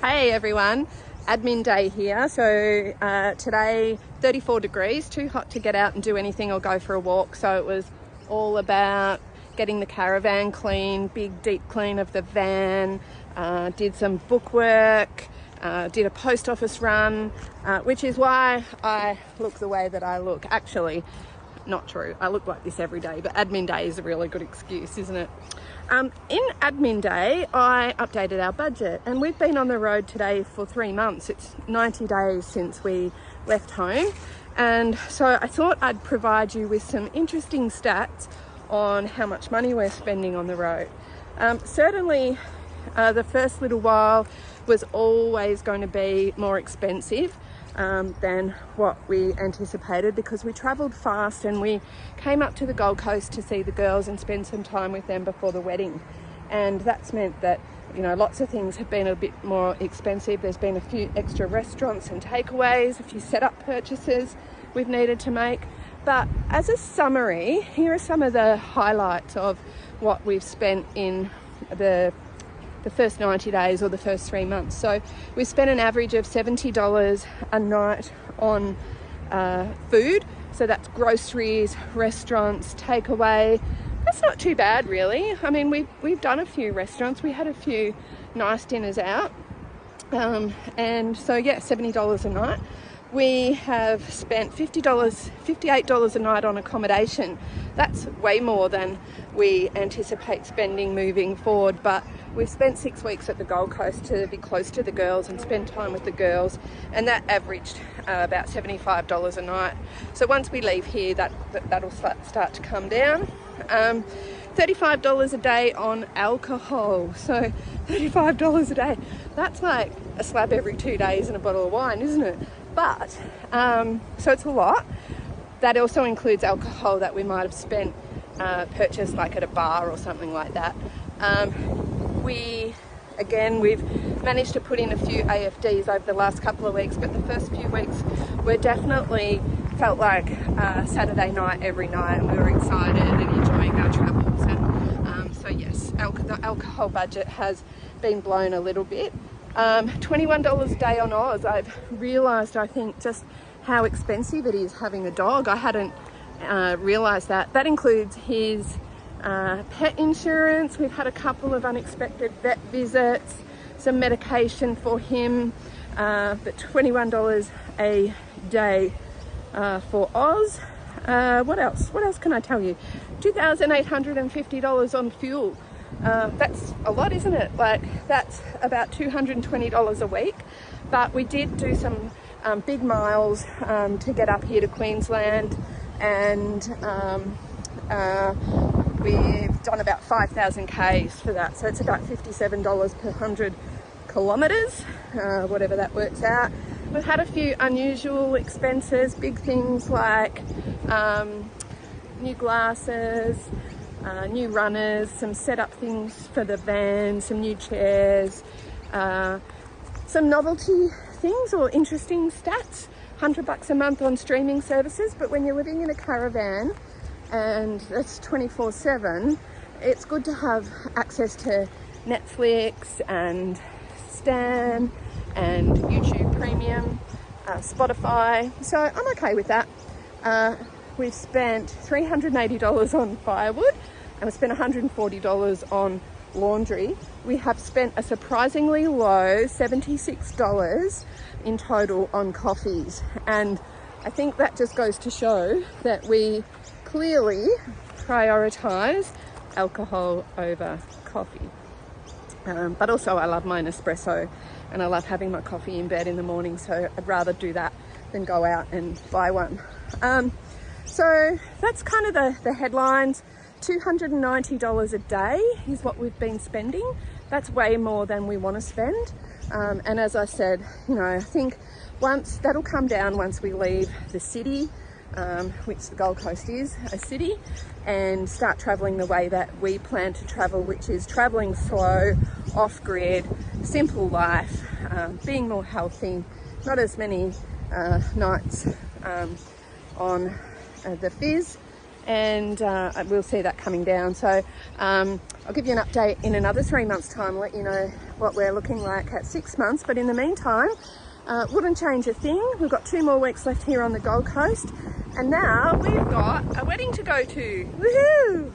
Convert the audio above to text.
Hey everyone, admin day here. So today 34 degrees, too hot to get out and do anything or go for a walk. So it was all about getting the caravan clean, big deep clean of the van, did some bookwork, did a post office run, which is why I look the way that I look. Actually, not true. I look like this every day, but admin day is a really good excuse, isn't it? In admin day, I updated our budget, and we've been on the road today for 3 months. It's 90 days since we left home. And so I thought I'd provide you with some interesting stats on how much money we're spending on the road. Certainly, the first little while was always going to be more expensive than what we anticipated, because we travelled fast and we came up to the Gold Coast to see the girls and spend some time with them before the wedding. And that's meant that, you know, lots of things have been a bit more expensive. There's been a few extra restaurants and takeaways, a few setup purchases we've needed to make. But as a summary, here are some of the highlights of what we've spent in the first 90 days or the first 3 months. So we spent an average of $70 a night on food. So that's groceries, restaurants, takeaway. That's not too bad, really. I mean, we've done a few restaurants. We had a few nice dinners out. And so yeah, $70 a night. We have spent $58 a night on accommodation. That's way more than we anticipate spending moving forward, but we've spent 6 weeks at the Gold Coast to be close to the girls and spend time with the girls, and that averaged about $75 a night. So once we leave here, that'll start to come down. $35 a day on alcohol. So $35 a day, that's like a slab every 2 days and a bottle of wine, isn't it? But so it's a lot. That also includes alcohol that we might have spent purchased like at a bar or something like that. We've managed to put in a few AFDs over the last couple of weeks, but the first few weeks were definitely felt like Saturday night every night, and we were excited and enjoying our travels. And so yes, the alcohol budget has been blown a little bit. $21 a day on Oz. I've realised, I think, just how expensive it is having a dog. I hadn't realised that. That includes his pet insurance. We've had a couple of unexpected vet visits, some medication for him, but $21 a day for Oz. What else can I tell you? $2,850 on fuel. That's a lot, isn't it? Like, that's about $220 a week. But we did do some big miles to get up here to Queensland, and we've done about 5,000 Ks for that. So it's about $57 per 100 kilometres, whatever that works out. We've had a few unusual expenses, big things like new glasses, new runners, some setup things for the van, some new chairs, some novelty things or interesting stats. $100 a month on streaming services, but when you're living in a caravan and that's 24/7, it's good to have access to Netflix and Stan and YouTube Premium, Spotify. So I'm okay with that. We've spent $380 on firewood, and we spent $140 on laundry. We have spent a surprisingly low $76 in total on coffees, and I think that just goes to show that we clearly prioritise alcohol over coffee. But also I love my Nespresso, and I love having my coffee in bed in the morning, so I'd rather do that than go out and buy one. So that's kind of the headlines. $290 a day is what we've been spending. That's way more than we want to spend. And as I said, you know, I think that'll come down once we leave the city, which the Gold Coast is a city, and start travelling the way that we plan to travel, which is travelling slow, off-grid, simple life, being more healthy, not as many nights on the fizz, and we'll see that coming down. So I'll give you an update in another 3 months time, let you know what we're looking like at 6 months. But in the meantime, wouldn't change a thing. We've got 2 more weeks left here on the Gold Coast, and now we've got a wedding to go to. Woohoo!